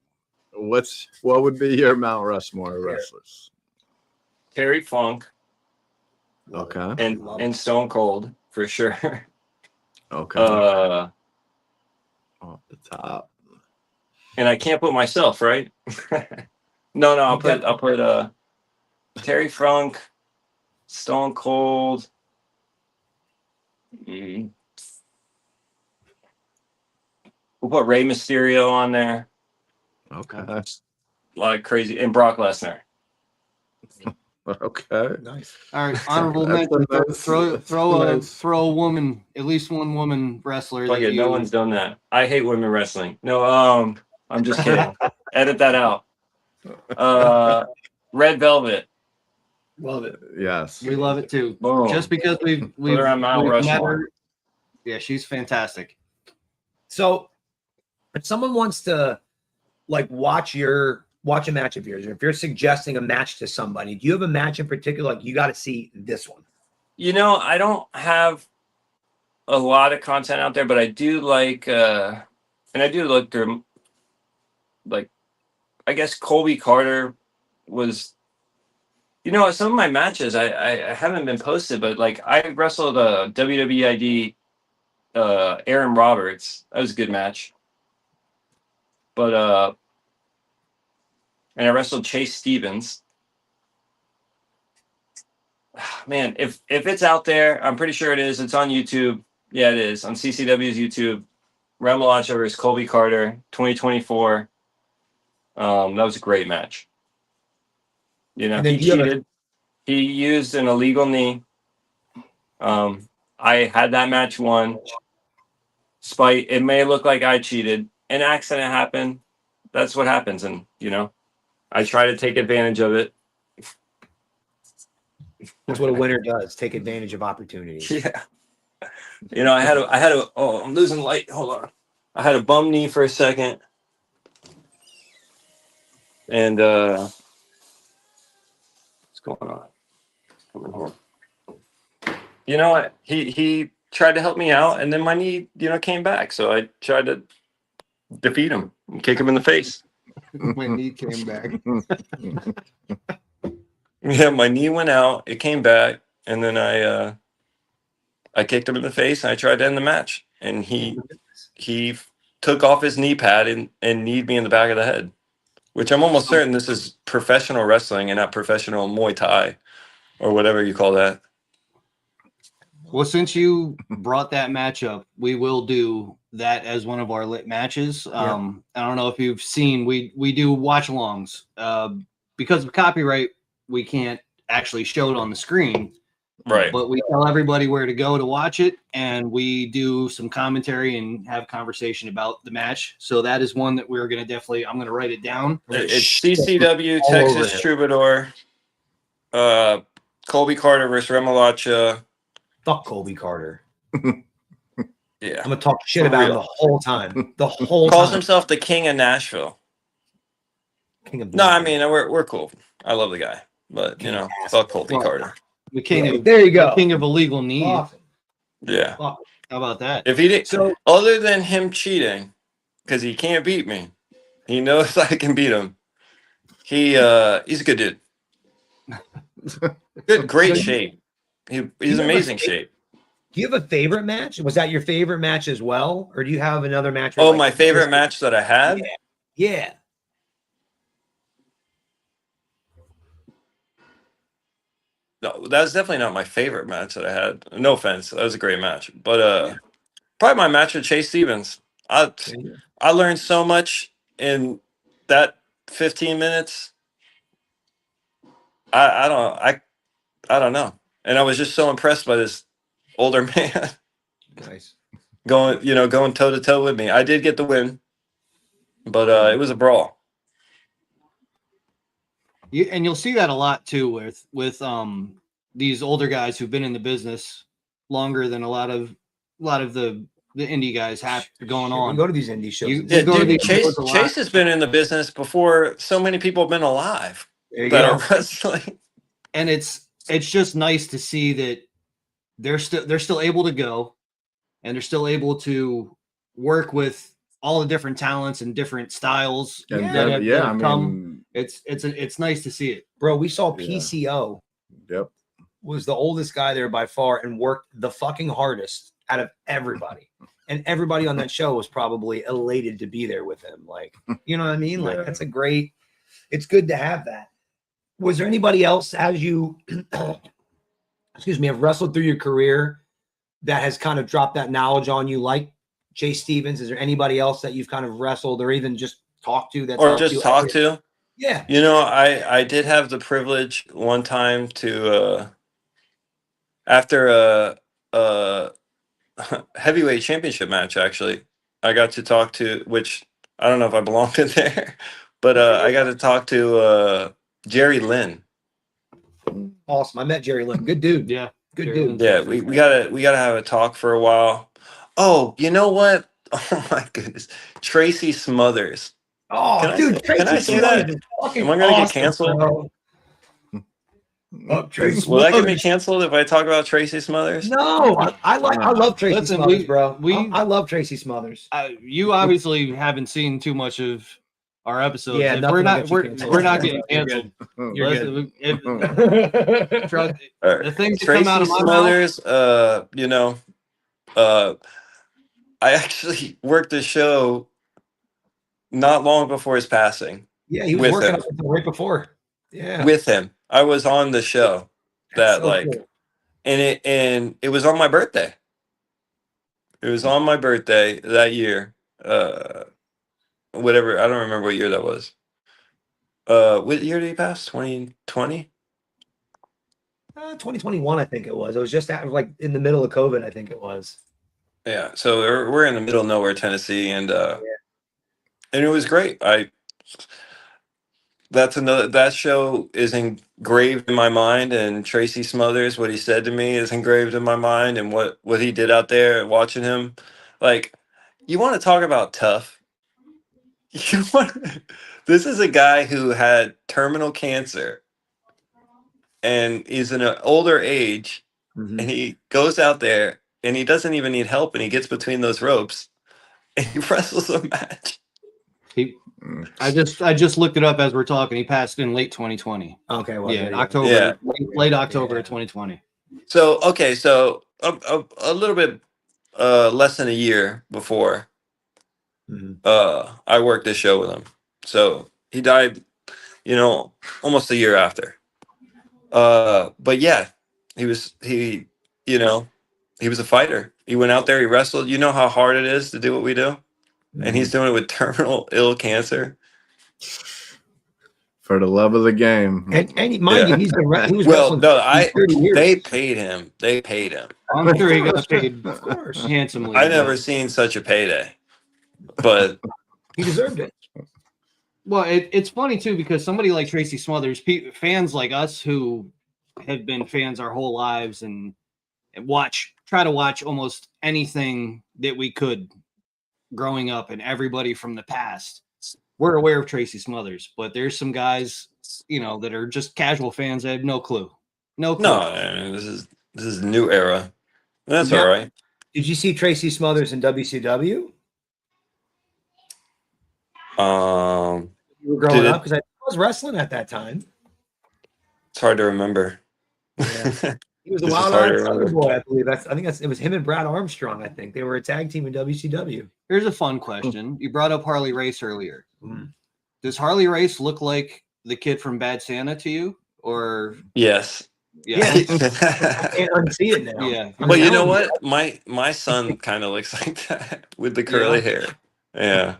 what would be your Mount Rushmore wrestlers? Terry Funk. Okay. And Stone Cold for sure. Okay. Off the top. And I can't put myself, right? No, I'll put Terry Funk, Stone Cold. We'll put Rey Mysterio on there. Okay. A lot of crazy, and Brock Lesnar. Okay. Nice. All right, honorable mention. Throw a woman, at least one woman wrestler. No one's done that. I hate women wrestling. No, I'm just kidding. Edit that out. Red Velvet. Love it. Yes. We love it too. Boom. Just because we've Mount Rushmore. Yeah, she's fantastic. So if someone wants to like watch a match of yours, or if you're suggesting a match to somebody, do you have a match in particular like you got to see this one? I don't have a lot of content out there, but I do like, and I do look through, like, I guess Colby Carter was, some of my matches I haven't been posted, but like I wrestled a WWEID Aaron Roberts. That was a good match. But and I wrestled Chase Stevens. Man, if it's out there, I'm pretty sure it is. It's on YouTube. Yeah, it is on CCW's YouTube. Remolacha versus Colby Carter, 2024. That was a great match. He cheated. He used an illegal knee. I had that match won. Spite. It may look like I cheated. An accident happened. That's what happens, and I try to take advantage of it. That's what a winner does. Take advantage of opportunities. Yeah. I had a. Oh, I'm losing light. Hold on. I had a bum knee for a second, and what's going on? Coming home. You know what? He tried to help me out, and then my knee, came back. So I tried to defeat him and kick him in the face. My knee came back. Yeah, my knee went out. It came back, and then I kicked him in the face, and I tried to end the match. And he took off his knee pad and kneed me in the back of the head, which I'm almost certain this is professional wrestling and not professional Muay Thai or whatever you call that. Well, since you brought that match up, we will do that as one of our lit matches. I don't know if you've seen, we do watch-alongs. Because of copyright, we can't actually show it on the screen. Right. But we tell everybody where to go to watch it, and we do some commentary and have conversation about the match. So that is one that we're going to I'm going to write it down. It's CCW, Texas Troubadour, Colby Carter versus Remolacha. Fuck Colby Carter. Yeah. I'm going to talk shit about him the whole time. The whole Calls time. himself the King of Nashville. King of No, I mean, we're cool. I love the guy. But, fuck Colby Carter. The king of, there you go. The king of illegal knee. Awesome. Yeah. How about that? If he did, So, other than him cheating, because he can't beat me, he knows I can beat him. He's a good dude. Great shape. He's amazing shape. do you have a favorite match? Was that your favorite match as well? Or do you have another match? Oh, my favorite match that I had? Yeah. No, that was definitely not my favorite match that I had. No offense. That was a great match. But probably my match with Chase Stevens. I learned so much in that 15 minutes. I don't know. And I was just so impressed by this older man. Nice. going toe to toe with me. I did get the win, but it was a brawl. And you'll see that a lot too with these older guys who've been in the business longer than a lot of the indie guys have going on. We go to these indie shows. Chase has been in the business before so many people have been alive that are wrestling. And it's just nice to see that they're still able to go, and they're still able to work with all the different talents and different styles. It's nice to see it, bro. We saw PCO. Yep. Was the oldest guy there by far and worked the fucking hardest out of everybody. And everybody on that show was probably elated to be there with him. Like, you know what I mean? Like, that's it's good to have that. Was there anybody else as you, have wrestled through your career that has kind of dropped that knowledge on you, like Chase Stevens? Is there anybody else that you've kind of wrestled or even just talked to to? Yeah. I did have the privilege one time to, after a heavyweight championship match, actually, I got to talk to, which I don't know if I belonged in there, but I got to talk to Jerry Lynn. Awesome. I met Jerry Lynn. Good dude. Yeah. Good dude. Yeah, we gotta have a talk for a while. Oh, you know what? Oh my goodness, Tracy Smothers. Oh, Can I dude, say- Tracy can I say Smothers that? is fucking Am I gonna get awesome, canceled? bro. Oh, Tracy Will I get me Smothers. canceled if I talk about Tracy Smothers? No, I love Tracy Listen, Smothers, bro. we- I love Tracy Smothers. You obviously haven't seen too much of our episodes. Yeah, If nothing we're will not get you we're, canceled. we're not getting You're canceled. You're Listen, if, good. trust, All right. the things that Tracy come out of my mouth. Smothers, I actually worked the show not long before his passing. Yeah, he was With working him. on it right before. Yeah. With him. I was on the show That's that so like cool. and it was on my birthday. It was on my birthday that year. Whatever, I don't remember what year that was. What year did he pass? 2020? 2021, I think it was. It was just like in the middle of COVID, I think it was. Yeah, so we're in the middle of nowhere, Tennessee, and it was great. That show is engraved in my mind, and Tracy Smothers, what he said to me is engraved in my mind, and what he did out there, watching him, like, you want to talk about tough. This is a guy who had terminal cancer, and he's in an older age, Mhm. and he goes out there, and he doesn't even need help, and he gets between those ropes, and he wrestles a match. I just looked it up as we're talking. He passed in late 2020. Okay, well, Yeah, there you go. October, Yeah. late October Yeah. of 2020. So okay, so a little bit less than a year before Mhm. I worked this show with him. So he died, almost a year after. But yeah, he was a fighter. He went out there, he wrestled. You know how hard it is to do what we do? And he's doing it with terminal ill cancer. For the love of the game. And mind you, he was Well, wrestling no, for 30 years. they paid him. They paid him. I'm sure he got paid Of course. handsomely. I never seen such a payday. But He deserved it. Well, it's funny too because somebody like Tracy Smothers, fans like us who have been fans our whole lives and try to watch almost anything that we could growing up, and everybody from the past, we're aware of Tracy Smothers. But there's some guys, that are just casual fans that have no clue. No clue. no, I mean, this is a new era. That's Yeah. all right. Did you see Tracy Smothers in WCW? Um, You were growing Did it- up because I was wrestling at that time. it's hard to remember. Yeah. He was a This is Wild hard to Eyed Thunder remember. Boy, I believe. It was him and Brad Armstrong. I think they were a tag team in WCW. Here's a fun question. You brought up Harley Race earlier. Mm. Does Harley Race look like the kid from Bad Santa to you? Or Yes. Yeah. I can't unsee it now. Yeah. Well, you know what? My son kind of looks like that with the curly hair. Yeah.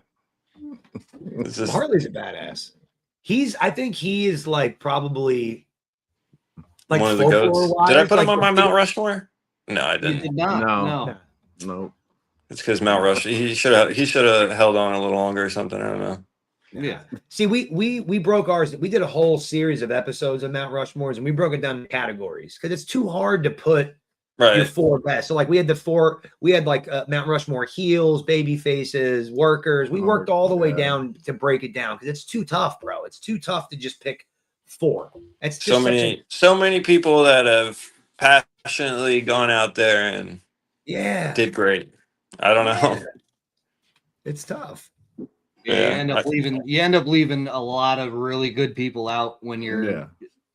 It's just, Harley's a badass. I think he is like probably like one of the goats. folklore-wise, Did I put him like on my the- Mount Rushmore? No, I You didn't. did not. No. No. No. It's because Mount Rushmore. He should have held on a little longer or something. I don't know. Yeah. See, we broke ours. We did a whole series of episodes of Mount Rushmores, and we broke it down in categories because it's too hard to put your Right. four best. So like we had like Mount Rushmore heels, baby faces, workers. We worked all the way Yeah. down to break it down because it's too tough, bro. It's too tough to just pick four. It's just So many people that have passionately gone out there and yeah, did great. I don't know. Yeah. It's tough. Yeah, Yeah. you end up leaving a lot of really good people out when you're Yeah.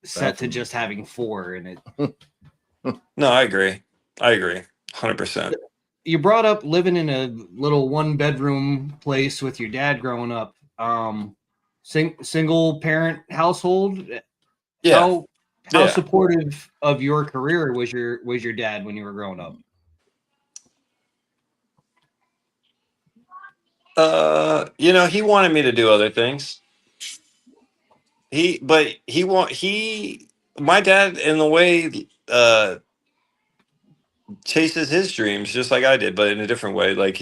set to just having four in it. No, I agree. 100%. You brought up living in a little 1-bedroom place with your dad growing up. Single parent household. Yeah. How Yeah. supportive of your career was your dad when you were growing up? He wanted me to do other things. My dad, in the way, chases his dreams just like I did, but in a different way. Like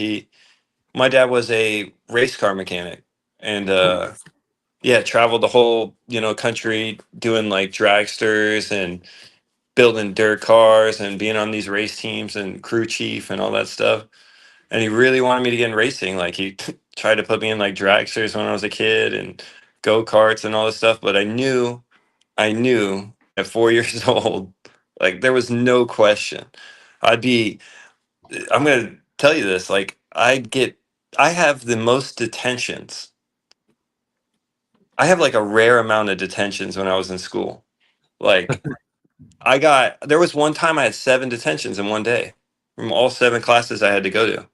my dad was a race car mechanic, and traveled the whole country doing like dragsters and building dirt cars and being on these race teams and crew chief and all that stuff. and he really wanted me to get in racing. Like he tried to put me in like dragsters when I was a kid and go-karts and all this stuff. But I knew at 4 years old, like there was no question. I'm going to tell you this, like I have the most detentions. I have like a rare amount of detentions when I was in school. Like there was one time I had 7 detentions in one day from all 7 classes I had to go to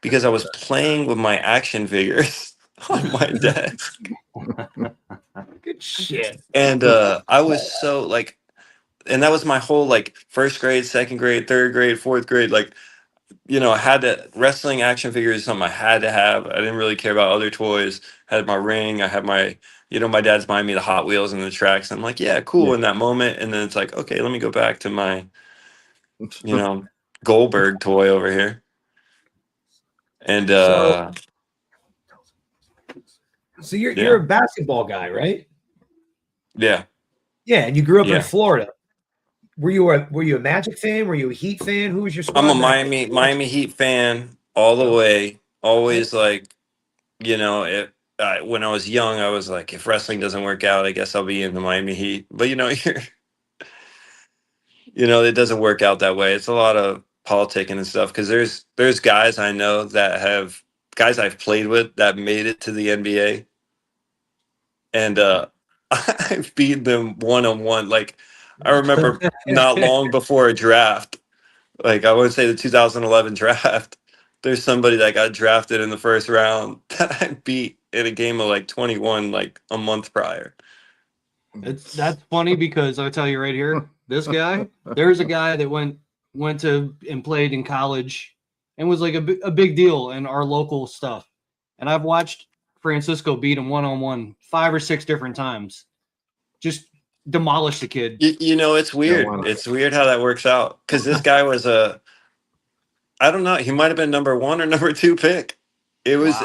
because I was playing with my action figures on my desk. Good shit. And I was so like, and that was my whole like first grade, second grade, third grade, fourth grade. Like, you know, I had wrestling action figures is something I had to have. I didn't really care about other toys. I had my ring. I had my, you know, my dad's buying me the Hot Wheels and the tracks. I'm like, yeah, cool in that moment. And then it's like, okay, let me go back to my, you know, Goldberg toy over here. And So you're a basketball guy, right? yeah. Yeah, and you grew up Yeah. in Florida. Were you a Magic fan? Were you a Heat fan? Who was your squad? I'm a Miami Heat fan all the way. Always like, you know, when I was young, I was like, if wrestling doesn't work out, I guess I'll be in the Miami Heat. But you know, it doesn't work out that way. It's a lot of politicking and stuff because there's guys I know that have guys I've played with that made it to the NBA, and I've beaten them one-on-one. Like I remember not long before a draft, like I would say the 2011 draft, there's somebody that got drafted in the first round that I beat in a game of like 21 like a month prior. That's funny because I'll tell you right here, this guy, there's a guy that went to and played in college and was like a big deal in our local stuff. And I've watched Francisco beat him one-on-one 5 or 6 different times. Just demolish the kid. You know, it's weird. It's weird how that works out because this guy was I don't know. He might have been number 1 or number 2 pick. He was.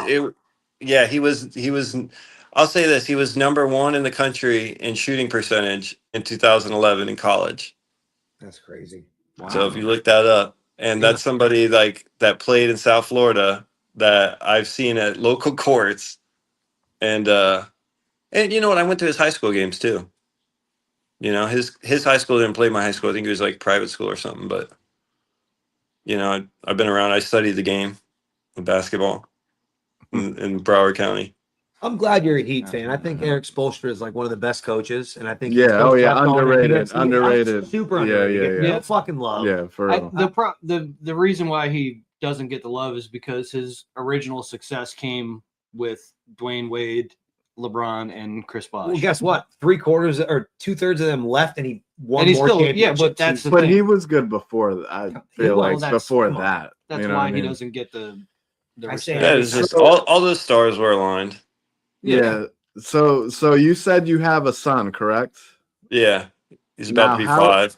I'll say this: he was number 1 in the country in shooting percentage in 2011 in college. That's crazy. Wow. So if you look that up, and that's somebody like that played in South Florida that I've seen at local courts, and you know what? I went to his high school games too. You know, his high school didn't play my high school. I think it was like private school or something. But you know, I've been around. I studied the game of basketball in Broward County. I'm glad you're a Heat fan. I think Eric Spoelstra is like one of the best coaches, and I think underrated. Super underrated. Yeah. No fucking love. Yeah, for real. The reason why he doesn't get the love is because his original success came with Dwayne Wade, LeBron, and Chris Bosh. Well, guess what? 3/4 or 2/3 of them left, and he won and he's more still, championships. but that's the But thing. he was good before that. I feel Well, like that's- before come on. that. That's you know why what I he mean? doesn't get the I say respect. Yeah, it's just all those stars were aligned. Yeah. So you said you have a son, correct? Yeah, he's about Now, to be how- 5.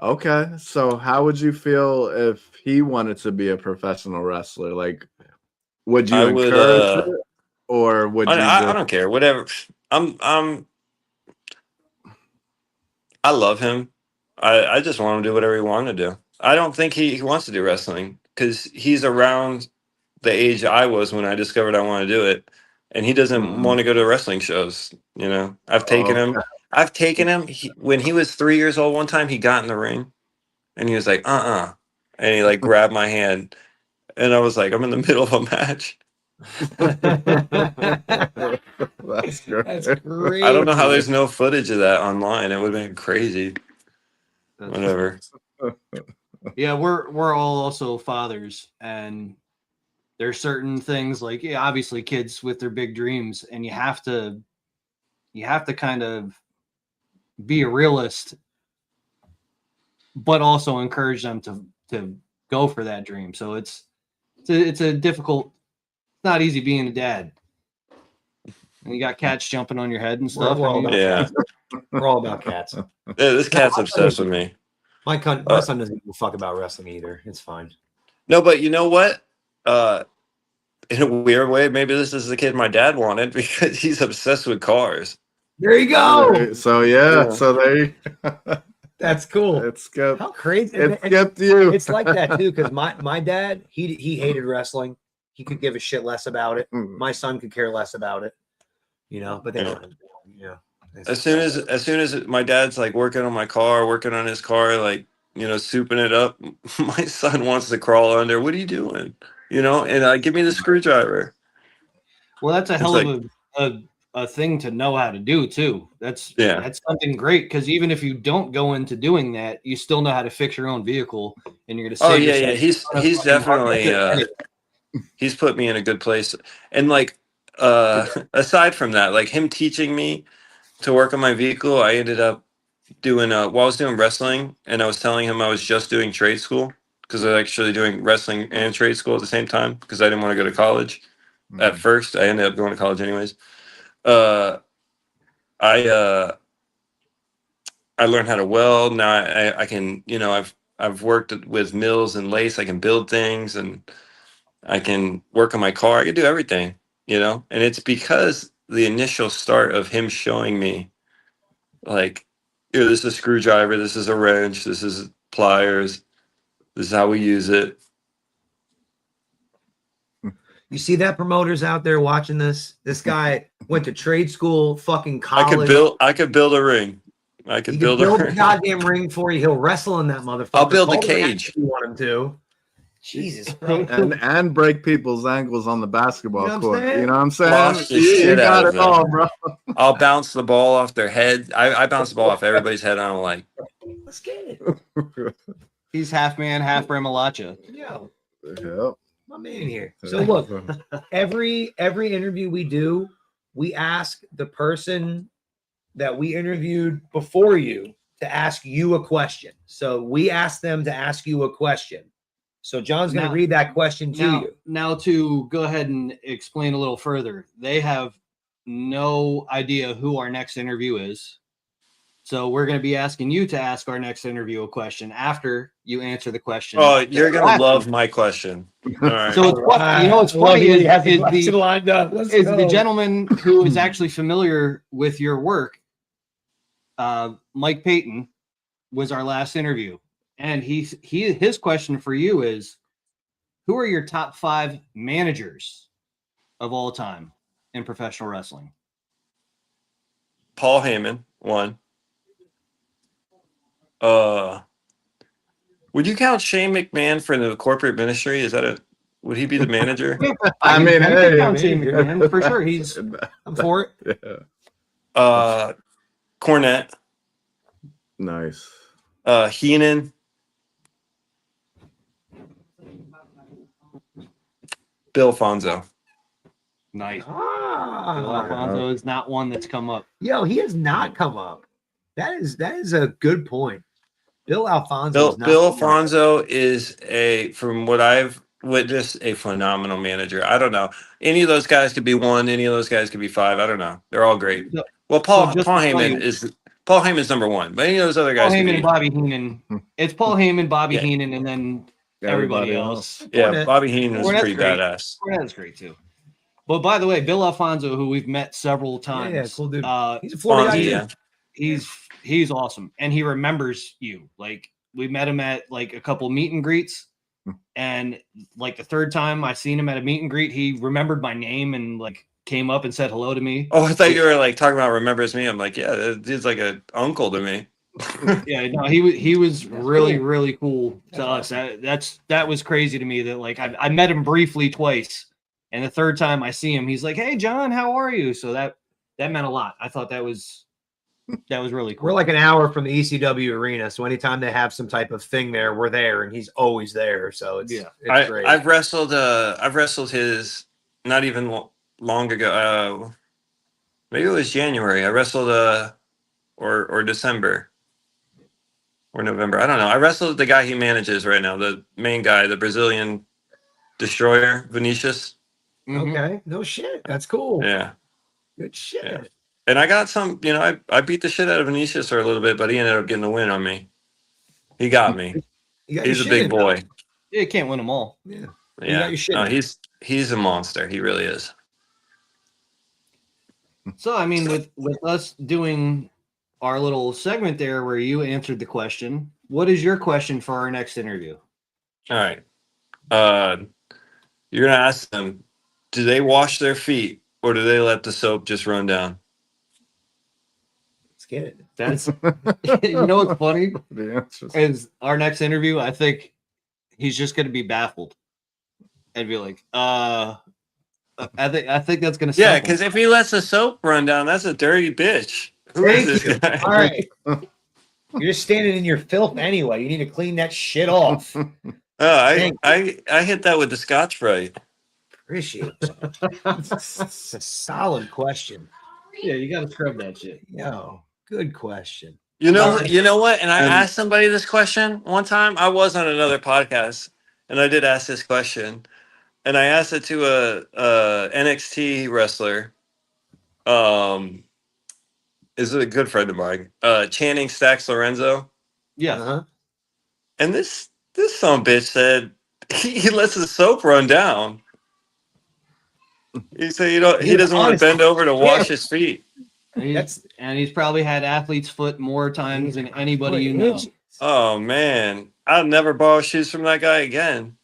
Okay. So how would you feel if he wanted to be a professional wrestler? Like, would you I would, encourage it, or would you? I don't care. Whatever. I love him. I just want him to do whatever he wanted to do. I don't think he wants to do wrestling because he's around the age I was when I discovered I want to do it, and he doesn't want to go to wrestling shows. You know, I've taken him. When he was 3 years old. One time he got in the ring, and he was like, and he like grabbed my hand, and I was like, I'm in the middle of a match. That's great. That's great. I don't know how there's no footage of that online. It would have been crazy. That's- Whatever. Yeah, we're all also fathers, and there's certain things like obviously kids with their big dreams, and you have to kind of be a realist, but also encourage them to go for that dream. So it's a difficult, it's not easy being a dad. And you got cats jumping on your head and stuff. We're all about Yeah. We're all about cats. Yeah, this cat's obsessed with me. My son doesn't give a fuck about wrestling either. It's fine. No, but you know what? In a weird way, maybe this is the kid my dad wanted because he's obsessed with cars. There you go. So yeah. So there you That's cool. It skipped. How crazy! It skipped you. It's like that too, because my dad he hated wrestling. He could give a shit less about it. My son could care less about it. But they don't. As soon as my dad's like working on my car, working on his car, like, souping it up, my son wants to crawl under. What are you doing? And give me the screwdriver. Well, that's a It's hell like- of a thing to know how to do too. That's something great, because even if you don't go into doing that, you still know how to fix your own vehicle, and you're going to save yourself a ton of He's fucking definitely money. he's put me in a good place. And like aside from that, like him teaching me to work on my vehicle, I ended up doing while I was doing wrestling, and I was telling him I was just doing trade school, because I was actually doing wrestling and trade school at the same time, because I didn't want to go to college at first. I ended up going to college anyways. I learned how to weld. Now I can, I've worked with mills and lace. I can build things, and I can work on my car. I can do everything, and it's because the initial start of him showing me, like, this is a screwdriver, this is a wrench, this is pliers, this is how we use it. You see that, promoters out there watching this? This guy went to trade school, fucking college. I could build a ring. I could build a a ring. goddamn ring for you. He'll wrestle in that motherfucker. I'll build the Call him cage. if you want him to. Jesus Christ. and break people's ankles on the basketball court. You know what I'm saying? Wash the You shit got out of it all, them. bro. I'll bounce the ball off their head. I bounce the ball off everybody's head. I'm like, Let's get it. He's half man, half Bramalacha. Yo, Yep. my man here. So look, every interview we do, we ask the person that we interviewed before you to ask you a question. So we ask them to ask you a question. So John's going to Now- read that question to you. Now, to go ahead and explain a little further, they have no idea who our next interview is. So we're going to be asking you to ask our next interview a question after you answer the question. oh, you're gonna love my question. All right. So it's what's funny is lined up. Let's is go. the gentleman who is actually familiar with your work, Mike Payton, was our last interview, and his question for you is, who are your top 5 managers of all time in professional wrestling? Paul Heyman, 1. Would you count Shane McMahon for the corporate ministry? Would he be the manager? I mean, hey, count Shane McMahon, for sure. I'm for it. Yeah. Cornette, Nice. Heenan, Bill Fonzo. Nice. Bill Ah, Alfonso is not one that's come up. yo, he has not come up. That is a good point. Bill Alfonso. Bill Alfonso is from what I've witnessed, a phenomenal manager. I don't know. Any of those guys could be 1. Any of those guys could be 5. I don't know. They're all great. So- Well, Paul so just to tell Heyman you- Paul Heyman's number 1, but any of those other guys Paul could Heyman be. and Bobby Heenan. It's Paul Heyman, Bobby Yeah. Heenan, and then everybody else. Yeah, Cornette. Bobby Heenan was Cornette's pretty great. badass. Cornette's great too. But by the way, Bill Alfonso, who we've met several times, Yeah, cool dude. Uh, He's a Florida guy. Fonzie, too. yeah. he's awesome, and he remembers you. Like, we met him at like a couple meet and greets, and like the third time I seen him at a meet and greet, he remembered my name and like came up and said hello to me. Oh, I thought you were like talking about remembers me. I'm like, yeah, that dude's like an uncle to me. Yeah, no, he was really cool. really cool to us. That was crazy to me that like I met him briefly twice, and the third time I see him, he's like, "Hey, John, how are you?" So that meant a lot. I thought that was really cool. We're like an hour from the ECW arena, so anytime they have some type of thing there, we're there, and he's always there. So it's great. I've wrestled his not even long ago. Maybe it was January. I wrestled or December or November. I don't know. I wrestled the guy he manages right now, the main guy, the Brazilian destroyer, Vinicius. Mhm. Okay, no shit. That's cool. Yeah. Good shit. Yeah. And I got some, I beat the shit out of Vinicius for a little bit, but he ended up getting the win on me. He got me. You got your He's a shit big in, boy. Yeah, you can't win them all. though. Yeah. You Yeah. got your shit No, in. he's a monster. He really is. So I mean, with us doing our little segment there where you answered the question. What is your question for our next interview? All right. You're gonna ask them, do they wash their feet or do they let the soap just run down? Let's get it. That's you know what's funny The answer is our next interview. I think he's just going to be baffled and be like, I think that's going to Yeah, because if he lets the soap run down, that's a dirty bitch. Who is Thank this you. guy? All right. You're just standing in your filth anyway. You need to clean that shit off. I hit that with the Scotch Brite. Appreciate it. It's a solid question. Yeah, you got to scrub that shit. Yo, good question. You know what? And I And- asked somebody this question one time. I was on another podcast, and I did ask this question, and I asked it to a NXT wrestler. Is it a good friend of mine? Channing Stacks Lorenzo, Yeah. Uh-huh. and this son of a bitch said he lets the soap run down. He said he doesn't want to bend over to wash his feet. And he's probably had athlete's foot more times than anybody you know. Oh man, I'll never borrow shoes from that guy again.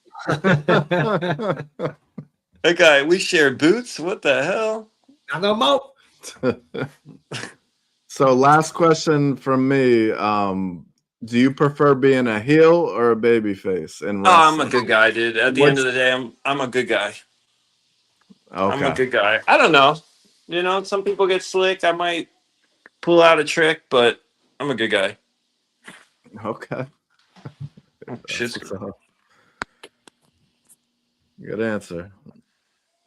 That guy, we shared boots. What the hell? I know Mo. So last question from me. Do you prefer being a heel or a baby face in Oh, I'm a wrestling? good guy, dude. At the end of the day, I'm a good guy. I'm a Okay. good guy. I don't know. You know, some people get slick. I might pull out a trick, but I'm a good guy. Okay. Shit's That's what's up. Good answer.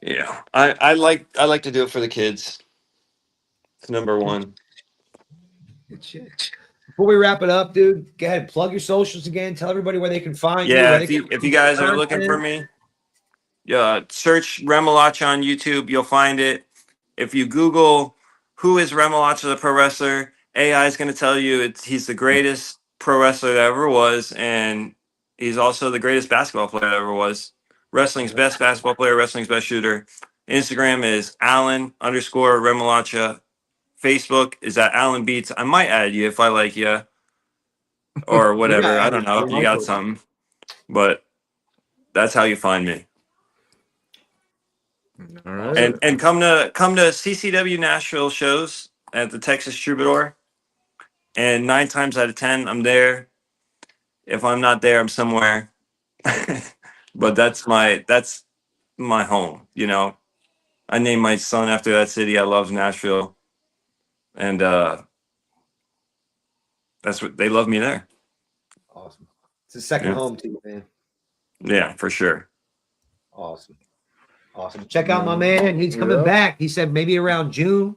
Yeah, I like to do it for the kids. It's number one. Good shit. Before we wrap it up, dude, go ahead, plug your socials again. Tell everybody where they can find you. Yeah, where if they you can guys are content. looking for me, yeah, search Remolacha on YouTube. You'll find it. If you Google who is Remolacha the pro wrestler, AI is going to tell you he's the greatest pro wrestler that ever was, and he's also the greatest basketball player that ever was. Wrestling's best basketball player, wrestling's best shooter. Instagram is Alan_Remolacha. Facebook is at Alan Beets. I might add you if I like you or whatever. I don't know if you got something, but that's how you find me. All right. And come to CCW Nashville shows at the Texas Troubadour. And 9 times out of 10, I'm there. If I'm not there, I'm somewhere. But that's my home. You know, I named my son after that city. I love Nashville, and that's what they love me there. Awesome. It's a second Yeah. home to you, man. Yeah, for sure. Awesome. Awesome. Check out my man. He's coming back. He said maybe around June.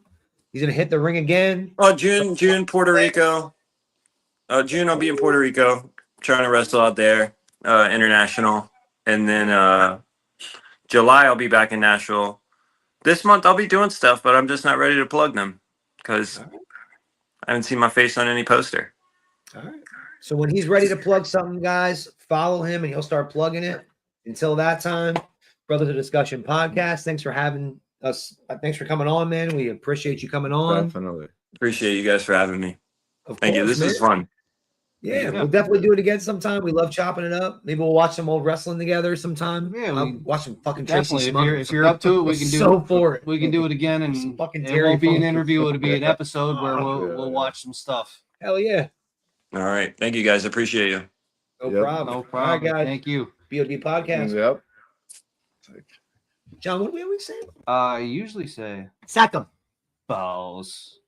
He's gonna hit the ring again. Oh, June, Puerto Rico. June, I'll be in Puerto Rico, trying to wrestle out there, international, and then July I'll be back in Nashville. This month I'll be doing stuff, but I'm just not ready to plug them because I haven't seen my face on any poster. All right. So when he's ready to plug something, guys, follow him and he'll start plugging it. Until that time, Brothers of Discussion Podcast. Thanks for having us. Thanks for coming on, man. We appreciate you coming on. Definitely. Appreciate you guys for having me. Of Thank you. course, This man. is fun. Yeah, we'll definitely do it again sometime. We love chopping it up. Maybe we'll watch some old wrestling together sometime. Yeah, I'll we- watch some fucking Tracy Definitely. Smothers. If you're up to it, we can do so it. for it. We can do it again, and Some fucking it Terry won't be an Funk. interview. It'll be an episode where Yeah. we'll watch some stuff. Hell yeah. All right. Thank you guys. Appreciate you. No Yep. problem. No problem. All right, guys. Thank you. BOD Podcast. Yep. John, what do we always say? I usually say Sack 'em. balls.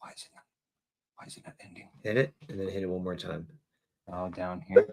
Why is it not ending? Hit it and then hit it one more time. Oh, down here.